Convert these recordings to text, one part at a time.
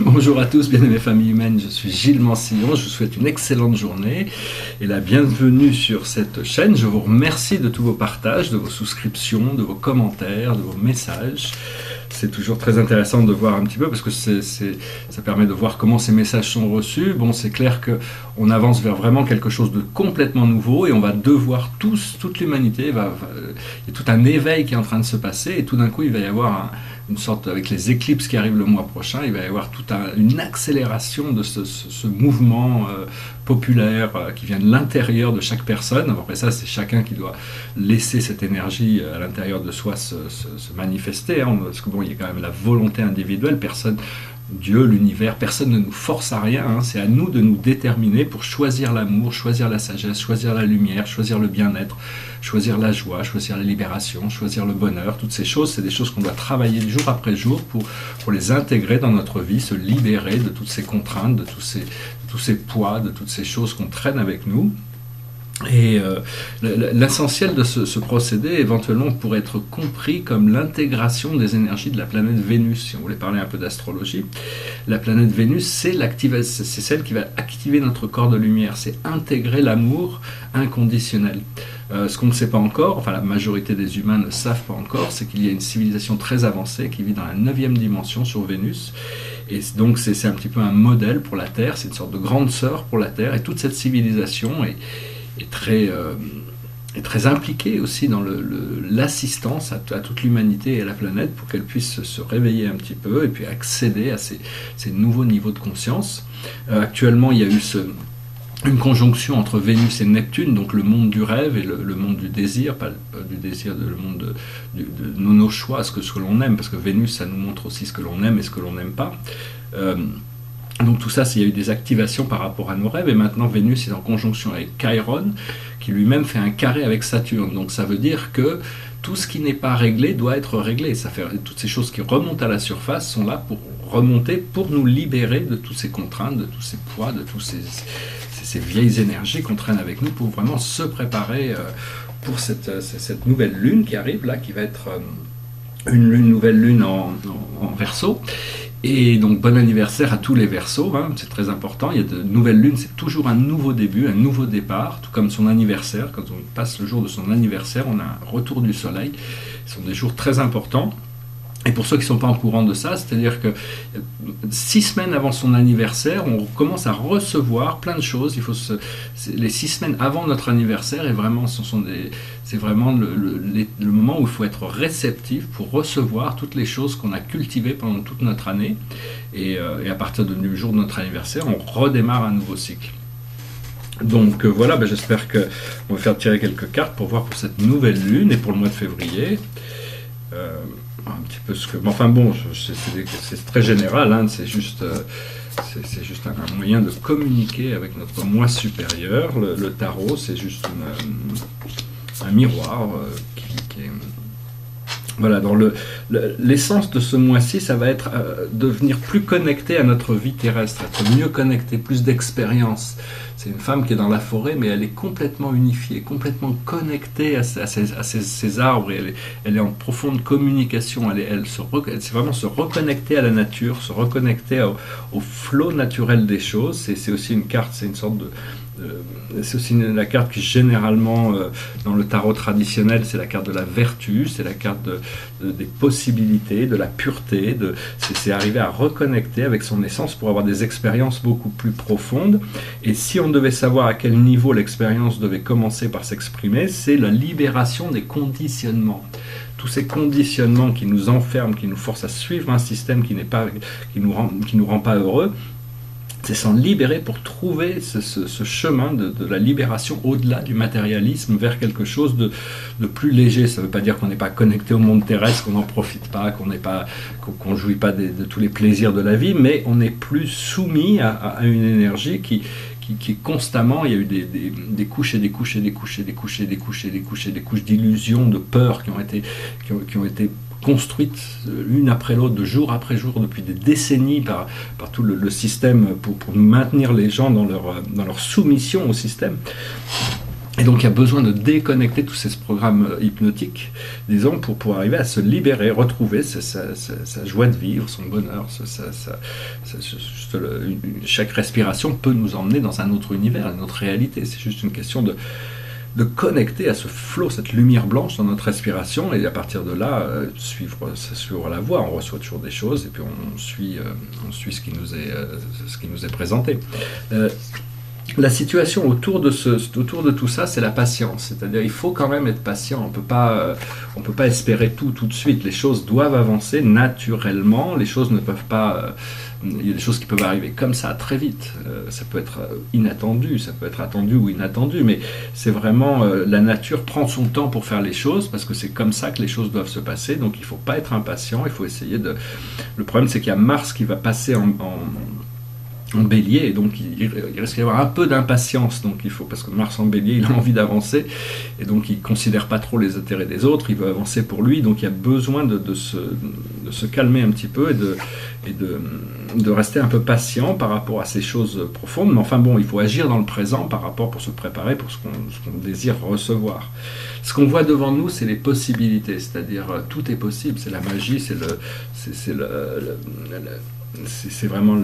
Bonjour à tous, bien-aimés familles humaines, je suis Gilles Mansillon, je vous souhaite une excellente journée et la bienvenue sur cette chaîne. Je vous remercie de tous vos partages, de vos souscriptions, de vos commentaires, de vos messages. C'est toujours très intéressant de voir un petit peu parce que ça permet de voir comment ces messages sont reçus. Bon, c'est clair qu'on avance vers vraiment quelque chose de complètement nouveau et on va devoir toute l'humanité, il y a tout un éveil qui est en train de se passer et tout d'un coup il va y avoir une sorte, avec les éclipses qui arrivent le mois prochain, il va y avoir une accélération de ce mouvement populaire qui vient de l'intérieur de chaque personne. Après ça, c'est chacun qui doit laisser cette énergie à l'intérieur de soi se manifester, hein, parce que bon, il y a quand même la volonté individuelle, personne... Dieu, l'univers, personne ne nous force à rien, hein. C'est à nous de nous déterminer pour choisir l'amour, choisir la sagesse, choisir la lumière, choisir le bien-être, choisir la joie, choisir la libération, choisir le bonheur. Toutes ces choses, c'est des choses qu'on doit travailler jour après jour pour les intégrer dans notre vie, se libérer de toutes ces contraintes, de tous ces poids, de toutes ces choses qu'on traîne avec nous. Et l'essentiel de ce procédé, éventuellement, pourrait être compris comme l'intégration des énergies de la planète Vénus. Si on voulait parler un peu d'astrologie, la planète Vénus, c'est celle qui va activer notre corps de lumière, c'est intégrer l'amour inconditionnel. Ce qu'on ne sait pas encore, enfin la majorité des humains ne savent pas encore, c'est qu'il y a une civilisation très avancée qui vit dans la 9e dimension sur Vénus. Et donc c'est un petit peu un modèle pour la Terre, c'est une sorte de grande sœur pour la Terre, et toute cette civilisation est très impliquée aussi dans l'assistance à toute l'humanité et à la planète pour qu'elle puisse se réveiller un petit peu et puis accéder à ces nouveaux niveaux de conscience. Actuellement, il y a eu une conjonction entre Vénus et Neptune, donc le monde du rêve et le monde du désir, pas du désir, le monde de nos choix, ce que l'on aime, parce que Vénus, ça nous montre aussi ce que l'on aime et ce que l'on n'aime pas. Donc tout ça, il y a eu des activations par rapport à nos rêves, et maintenant Vénus est en conjonction avec Chiron, qui lui-même fait un carré avec Saturne. Donc ça veut dire que tout ce qui n'est pas réglé doit être réglé. Toutes ces choses qui remontent à la surface sont là pour remonter, pour nous libérer de toutes ces contraintes, de tous ces poids, de toutes ces vieilles énergies qu'on traîne avec nous, pour vraiment se préparer pour cette nouvelle lune qui arrive, là, qui va être une nouvelle lune en Verseau. Et donc bon anniversaire à tous les Verseaux, hein, c'est très important. Il y a de nouvelles lunes, c'est toujours un nouveau début, un nouveau départ, tout comme son anniversaire. Quand on passe le jour de son anniversaire, on a un retour du soleil. Ce sont des jours très importants. Et pour ceux qui ne sont pas au courant de ça, c'est-à-dire que 6 semaines avant son anniversaire, on commence à recevoir plein de choses. Les 6 semaines avant notre anniversaire, c'est vraiment le moment où il faut être réceptif pour recevoir toutes les choses qu'on a cultivées pendant toute notre année. Et à partir du jour de notre anniversaire, on redémarre un nouveau cycle. Donc voilà, j'espère qu'on va faire tirer quelques cartes pour voir pour cette nouvelle lune et pour le mois de février. Un petit peu enfin bon, c'est très général, hein, c'est juste un moyen de communiquer avec notre moi supérieur. Le tarot, c'est juste un miroir qui est... Voilà, dans l'essence de ce mois-ci, ça va être devenir plus connecté à notre vie terrestre, être mieux connecté, plus d'expérience. C'est une femme qui est dans la forêt, mais elle est complètement unifiée, complètement connectée à ces arbres, et elle est en profonde communication, c'est vraiment se reconnecter à la nature, se reconnecter au flot naturel des choses. C'est aussi une carte, c'est une sorte c'est aussi la carte qui généralement dans le tarot traditionnel, c'est la carte de la vertu, c'est la carte des possibilités, de la pureté, c'est arriver à reconnecter avec son essence pour avoir des expériences beaucoup plus profondes. Et si on devait savoir à quel niveau l'expérience devait commencer par s'exprimer, c'est la libération des conditionnements. Tous ces conditionnements qui nous enferment, qui nous forcent à suivre un système qui nous rend pas heureux, c'est s'en libérer pour trouver ce chemin de la libération au-delà du matérialisme vers quelque chose de plus léger. Ça ne veut pas dire qu'on n'est pas connecté au monde terrestre, qu'on n'en profite pas, qu'on ne jouit pas de tous les plaisirs de la vie, mais on n'est plus soumis à une énergie qui constamment, il y a eu des couches et des couches et des couches et des couches et des couches et des couches et des couches d'illusions, de peurs qui ont été construites l'une après l'autre, de jour après jour, depuis des décennies par tout le système pour maintenir les gens dans leur soumission au système. Et donc il y a besoin de déconnecter tous ces programmes hypnotiques, disons, pour arriver à se libérer, retrouver sa joie de vivre, son bonheur. Chaque respiration peut nous emmener dans un autre univers, une autre réalité. C'est juste une question de connecter à ce flot, cette lumière blanche dans notre respiration, et à partir de là, suivre la voie. On reçoit toujours des choses, et puis on suit ce qui nous est présenté. La situation autour de tout ça, c'est la patience. C'est-à-dire, il faut quand même être patient. On peut pas espérer tout de suite. Les choses doivent avancer naturellement. Les choses ne peuvent pas. Il y a des choses qui peuvent arriver comme ça très vite. Ça peut être inattendu, ça peut être attendu ou inattendu, mais c'est vraiment la nature prend son temps pour faire les choses parce que c'est comme ça que les choses doivent se passer. Donc, il faut pas être impatient. Il faut essayer de. Le problème, c'est qu'il y a Mars qui va passer en Bélier, et donc il risque d'y avoir un peu d'impatience, donc il faut, parce que Mars en Bélier, il a envie d'avancer, et donc il ne considère pas trop les intérêts des autres, il veut avancer pour lui, donc il y a besoin de se calmer un petit peu et de rester un peu patient par rapport à ces choses profondes, mais enfin bon, il faut agir dans le présent pour se préparer pour ce qu'on désire recevoir. Ce qu'on voit devant nous, c'est les possibilités, c'est-à-dire tout est possible, c'est la magie, c'est vraiment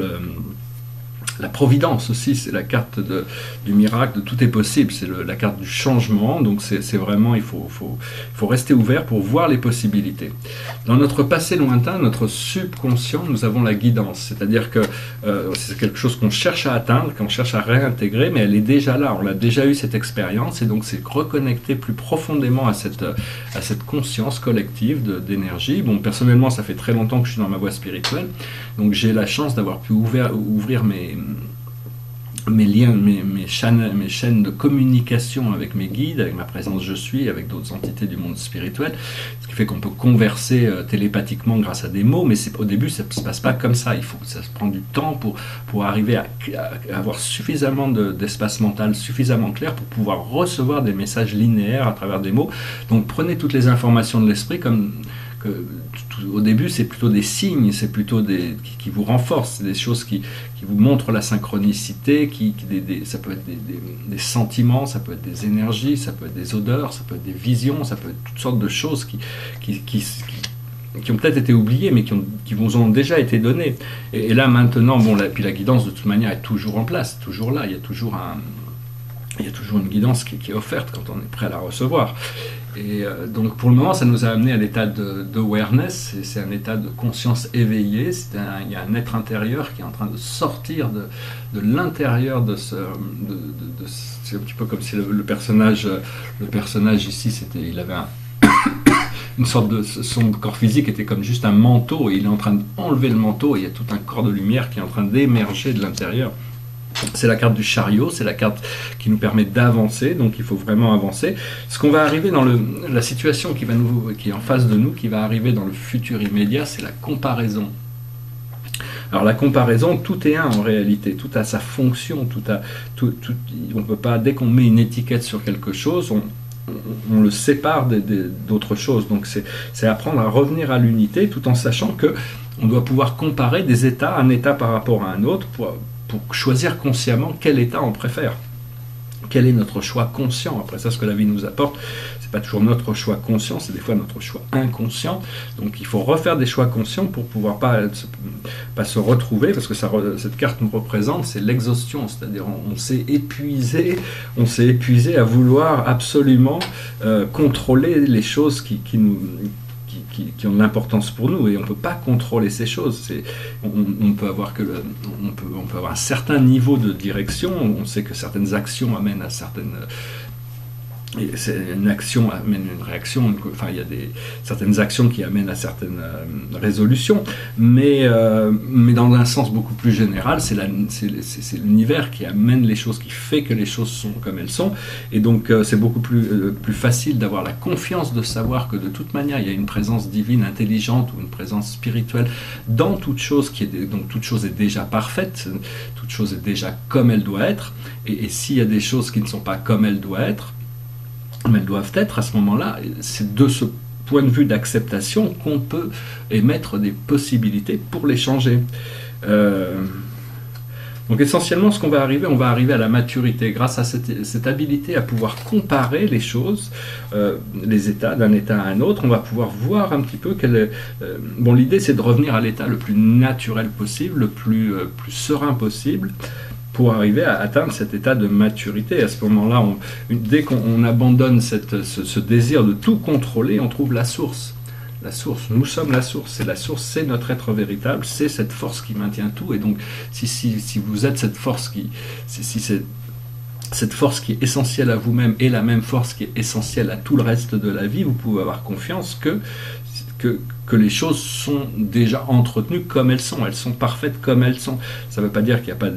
la providence aussi, c'est la carte du miracle, de tout est possible, c'est la carte du changement, donc c'est vraiment, il faut rester ouvert pour voir les possibilités. Dans notre passé lointain, notre subconscient, nous avons la guidance, c'est-à-dire que c'est quelque chose qu'on cherche à atteindre, qu'on cherche à réintégrer, mais elle est déjà là, on a déjà eu cette expérience, et donc c'est reconnecter plus profondément à cette conscience collective d'énergie. Bon, personnellement, ça fait très longtemps que je suis dans ma voie spirituelle, donc j'ai la chance d'avoir pu ouvrir mes liens, mes chaînes de communication avec mes guides, avec ma présence je suis, avec d'autres entités du monde spirituel, ce qui fait qu'on peut converser télépathiquement grâce à des mots, mais au début ça ne se passe pas comme ça, ça se prend du temps pour arriver à avoir suffisamment d'espace mental, suffisamment clair pour pouvoir recevoir des messages linéaires à travers des mots. Donc prenez toutes les informations de l'esprit comme au début, c'est plutôt des signes, c'est plutôt qui vous renforcent, c'est des choses qui vous montrent la synchronicité, ça peut être des sentiments, ça peut être des énergies, ça peut être des odeurs, ça peut être des visions, ça peut être toutes sortes de choses qui ont peut-être été oubliées, mais qui vous ont déjà été données. Et là, maintenant, puis la guidance, de toute manière, est toujours en place, toujours là, il y a toujours une guidance qui est offerte quand on est prêt à la recevoir. Et donc pour le moment, ça nous a amené à l'état d'awareness, c'est un état de conscience éveillée, il y a un être intérieur qui est en train de sortir de l'intérieur c'est un petit peu comme si le personnage ici, il avait une sorte de... Son corps physique était comme juste un manteau, et il est en train d'enlever le manteau, et il y a tout un corps de lumière qui est en train d'émerger de l'intérieur. C'est la carte du chariot, c'est la carte qui nous permet d'avancer, donc il faut vraiment avancer. Ce qu'on va arriver dans la situation qui est en face de nous, qui va arriver dans le futur immédiat, c'est la comparaison. Alors la comparaison, tout est un en réalité, tout a sa fonction, on peut pas, dès qu'on met une étiquette sur quelque chose, on le sépare d'autres choses. Donc c'est apprendre à revenir à l'unité, tout en sachant que on doit pouvoir comparer des états, un état par rapport à un autre, pour choisir consciemment quel état on préfère. Quel est notre choix conscient? Après ça, ce que la vie nous apporte, c'est pas toujours notre choix conscient, c'est des fois notre choix inconscient. Donc il faut refaire des choix conscients pour pouvoir pas se retrouver, parce que cette carte nous représente, c'est l'exhaustion, c'est-à-dire on s'est épuisé à vouloir absolument contrôler les choses qui ont de l'importance pour nous, et on ne peut pas contrôler ces choses. On peut avoir un certain niveau de direction, on sait que certaines actions amènent à certaines... une action amène une réaction, il y a certaines actions qui amènent à certaines résolutions, mais dans un sens beaucoup plus général, c'est l'univers qui amène les choses, qui fait que les choses sont comme elles sont, et donc c'est beaucoup plus facile d'avoir la confiance de savoir que de toute manière il y a une présence divine, intelligente, ou une présence spirituelle dans toute chose, donc toute chose est déjà parfaite, toute chose est déjà comme elle doit être, et s'il y a des choses qui ne sont pas comme elles doivent être, à ce moment-là, c'est de ce point de vue d'acceptation qu'on peut émettre des possibilités pour les changer. Donc essentiellement, ce qu'on va arriver, on va arriver à la maturité grâce à cette habilité à pouvoir comparer les choses, les états d'un état à un autre. On va pouvoir voir un petit peu bon, l'idée, c'est de revenir à l'état le plus naturel possible, le plus serein possible, pour arriver à atteindre cet état de maturité. À ce moment-là, dès qu'on abandonne ce désir de tout contrôler, on trouve la source. La source, nous sommes la source, et la source, c'est notre être véritable, c'est cette force qui maintient tout. Et donc, si vous êtes cette force cette force qui est essentielle à vous-même et la même force qui est essentielle à tout le reste de la vie, vous pouvez avoir confiance que les choses sont déjà entretenues comme elles sont parfaites comme elles sont. Ça ne veut pas dire qu'il n'y a pas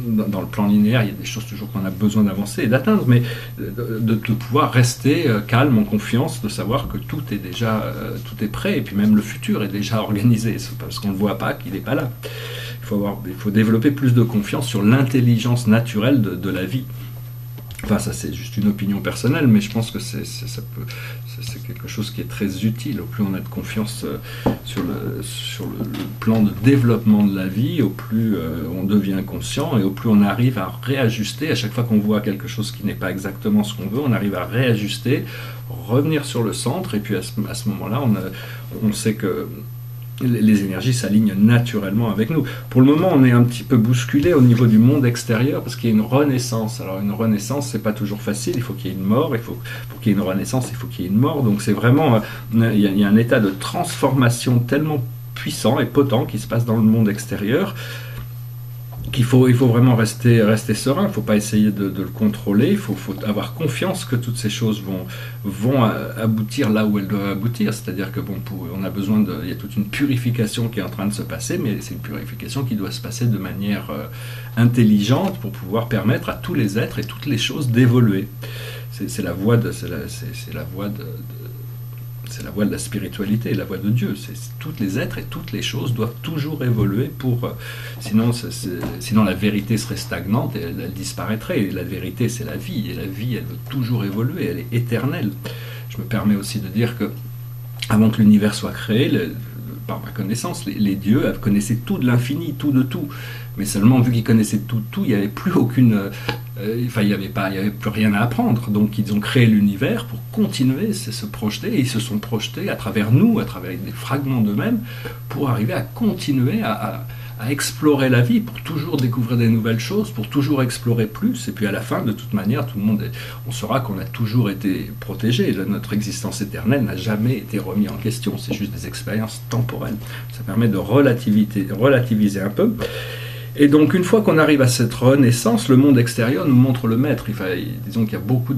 dans le plan linéaire, il y a des choses toujours qu'on a besoin d'avancer et d'atteindre, mais de pouvoir rester calme, en confiance, de savoir que tout est déjà tout est prêt, et puis même le futur est déjà organisé, c'est parce qu'on ne le voit pas qu'il n'est pas là. Il faut développer plus de confiance sur l'intelligence naturelle de la vie. Enfin, ça c'est juste une opinion personnelle, mais je pense que c'est quelque chose qui est très utile. Au plus on a de confiance sur le plan de développement de la vie, au plus on devient conscient, et au plus on arrive à réajuster. À chaque fois qu'on voit quelque chose qui n'est pas exactement ce qu'on veut, on arrive à réajuster, revenir sur le centre, et puis à ce moment-là, on sait que les énergies s'alignent naturellement avec nous. Pour le moment, on est un petit peu bousculé au niveau du monde extérieur parce qu'il y a une renaissance. Alors une renaissance, c'est pas toujours facile, il faut qu'il y ait une mort, pour qu'il y ait une renaissance, il faut qu'il y ait une mort. Donc c'est vraiment, il y a un état de transformation tellement puissant et potent qui se passe dans le monde extérieur il faut vraiment rester serein, il ne faut pas essayer de le contrôler, il faut avoir confiance que toutes ces choses vont aboutir là où elles doivent aboutir, c'est-à-dire que on a besoin il y a toute une purification qui est en train de se passer, mais c'est une purification qui doit se passer de manière intelligente pour pouvoir permettre à tous les êtres et toutes les choses d'évoluer. C'est la voie de la spiritualité, la voie de Dieu. Tous les êtres et toutes les choses doivent toujours évoluer sinon la vérité serait stagnante et elle disparaîtrait. Et la vérité, c'est la vie, et la vie, elle veut toujours évoluer, elle est éternelle. Je me permets aussi de dire que avant que l'univers soit créé, par ma connaissance, les dieux connaissaient tout de l'infini, tout de tout. Mais seulement, vu qu'ils connaissaient tout, il n'y avait plus aucune... il n'y avait plus rien à apprendre. Donc, ils ont créé l'univers pour continuer, se projeter, et ils se sont projetés à travers nous, à travers des fragments d'eux-mêmes, pour arriver à continuer à explorer la vie, pour toujours découvrir des nouvelles choses, pour toujours explorer plus. Et puis, à la fin, de toute manière, tout le monde, on saura qu'on a toujours été protégé. Notre existence éternelle n'a jamais été remise en question. C'est juste des expériences temporelles. Ça permet de relativiser un peu. Et donc, une fois qu'on arrive à cette renaissance, le monde extérieur nous montre le maître. Disons qu'il y a beaucoup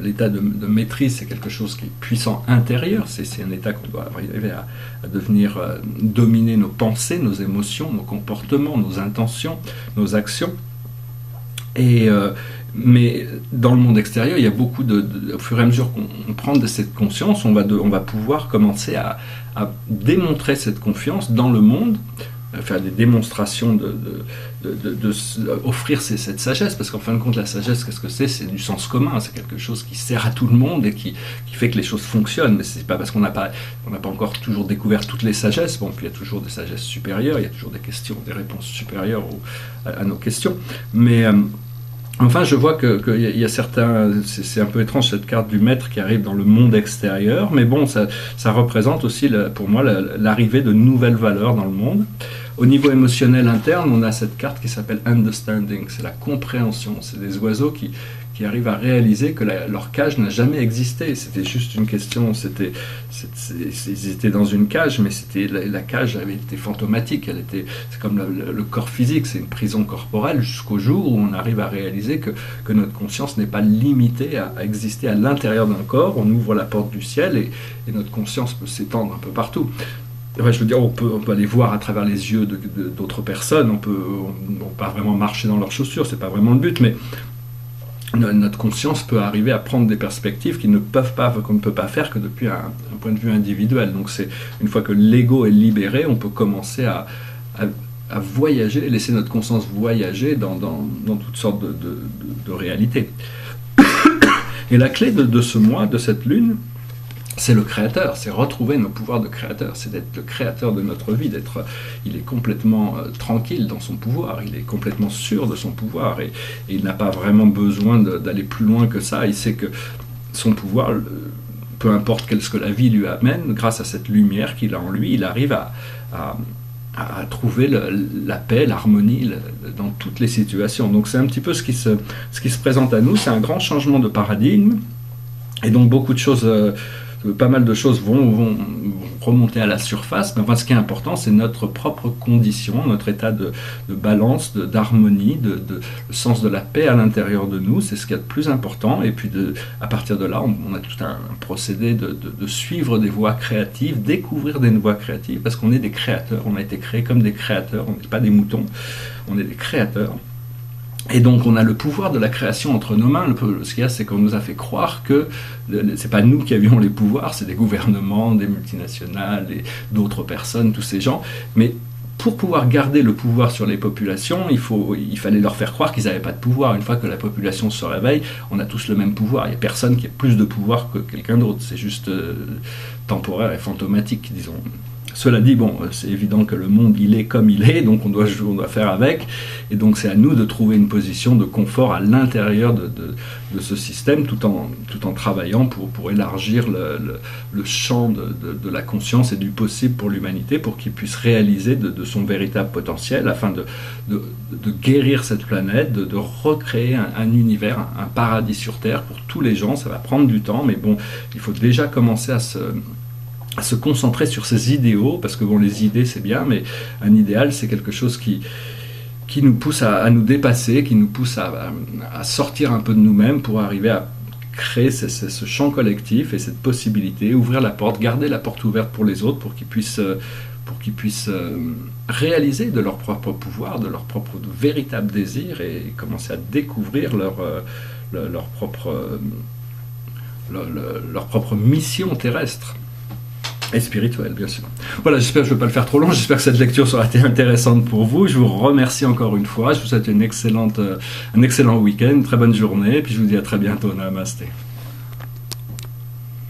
l'état de maîtrise, c'est quelque chose qui est puissant intérieur. C'est un état qu'on doit arriver à devenir dominer nos pensées, nos émotions, nos comportements, nos intentions, nos actions. Mais dans le monde extérieur, il y a beaucoup au fur et à mesure qu'on prend de cette conscience, on va pouvoir commencer à démontrer cette confiance dans le monde, faire des démonstrations offrir cette sagesse, parce qu'en fin de compte, la sagesse, qu'est-ce que c'est? C'est du sens commun, c'est quelque chose qui sert à tout le monde et qui fait que les choses fonctionnent. Mais c'est pas parce qu'on n'a pas encore toujours découvert toutes les sagesses. Bon, puis il y a toujours des sagesses supérieures, il y a toujours des réponses supérieures à nos questions. Mais enfin, je vois qu'il y a certains... C'est un peu étrange, cette carte du maître qui arrive dans le monde extérieur, mais bon, ça représente aussi, pour moi, l'arrivée de nouvelles valeurs dans le monde. Au niveau émotionnel interne, on a cette carte qui s'appelle Understanding, c'est la compréhension. C'est des oiseaux qui arrivent à réaliser que leur cage n'a jamais existé. C'était juste une question, ils étaient dans une cage, mais la cage avait été fantomatique. C'est comme le corps physique, c'est une prison corporelle jusqu'au jour où on arrive à réaliser que notre conscience n'est pas limitée à exister à l'intérieur d'un corps. On ouvre la porte du ciel et notre conscience peut s'étendre un peu partout. Enfin, je veux dire, on peut aller voir à travers les yeux d'autres personnes, on peut pas vraiment marcher dans leurs chaussures, c'est pas vraiment le but, mais notre conscience peut arriver à prendre des perspectives qu'on ne peut pas faire que depuis un point de vue individuel. Donc une fois que l'ego est libéré, on peut commencer à voyager, laisser notre conscience voyager dans toutes sortes de réalités. Et la clé de ce mois, de cette lune, c'est le créateur, c'est retrouver nos pouvoirs de créateur, c'est d'être le créateur de notre vie, il est complètement tranquille dans son pouvoir, il est complètement sûr de son pouvoir et il n'a pas vraiment besoin d'aller plus loin que ça. Il sait que son pouvoir, peu importe ce que la vie lui amène, grâce à cette lumière qu'il a en lui, il arrive à trouver la paix, l'harmonie dans toutes les situations. Donc c'est un petit peu ce qui se présente à nous, c'est un grand changement de paradigme et donc beaucoup de choses... pas mal de choses vont remonter à la surface, mais enfin, ce qui est important, c'est notre propre condition, notre état de balance, d'harmonie, le sens de la paix à l'intérieur de nous, c'est ce qu'il y a de plus important, et puis à partir de là, on a tout un procédé de suivre des voies créatives, découvrir des voies créatives, parce qu'on est des créateurs, on a été créés comme des créateurs, on n'est pas des moutons, on est des créateurs. Et donc on a le pouvoir de la création entre nos mains. Ce qu'il y a, c'est qu'on nous a fait croire que c'est pas nous qui avions les pouvoirs, c'est des gouvernements, des multinationales, d'autres personnes, tous ces gens. Mais pour pouvoir garder le pouvoir sur les populations, il fallait leur faire croire qu'ils n'avaient pas de pouvoir. Une fois que la population se réveille, on a tous le même pouvoir. Il n'y a personne qui a plus de pouvoir que quelqu'un d'autre. C'est juste temporaire et fantomatique, disons. Cela dit, bon, c'est évident que le monde, il est comme il est, donc on doit faire avec, et donc c'est à nous de trouver une position de confort à l'intérieur de ce système, tout en travaillant pour élargir le champ de la conscience et du possible pour l'humanité, pour qu'il puisse réaliser de son véritable potentiel, afin de guérir cette planète, de recréer un univers, un paradis sur Terre pour tous les gens. Ça va prendre du temps, mais bon, il faut déjà commencer à se concentrer sur ses idéaux, parce que bon, les idées c'est bien, mais un idéal c'est quelque chose qui nous pousse à nous dépasser, qui nous pousse à sortir un peu de nous-mêmes pour arriver à créer ce champ collectif et cette possibilité, ouvrir la porte, garder la porte ouverte pour les autres, pour qu'ils puissent réaliser de leur propre pouvoir, de leur propre véritable désir, et commencer à découvrir leur propre mission terrestre. Et spirituel, bien sûr. Voilà, j'espère que je ne vais pas le faire trop long, j'espère que cette lecture sera été intéressante pour vous. Je vous remercie encore une fois, je vous souhaite un excellent week-end, une très bonne journée, et puis je vous dis à très bientôt. Namasté.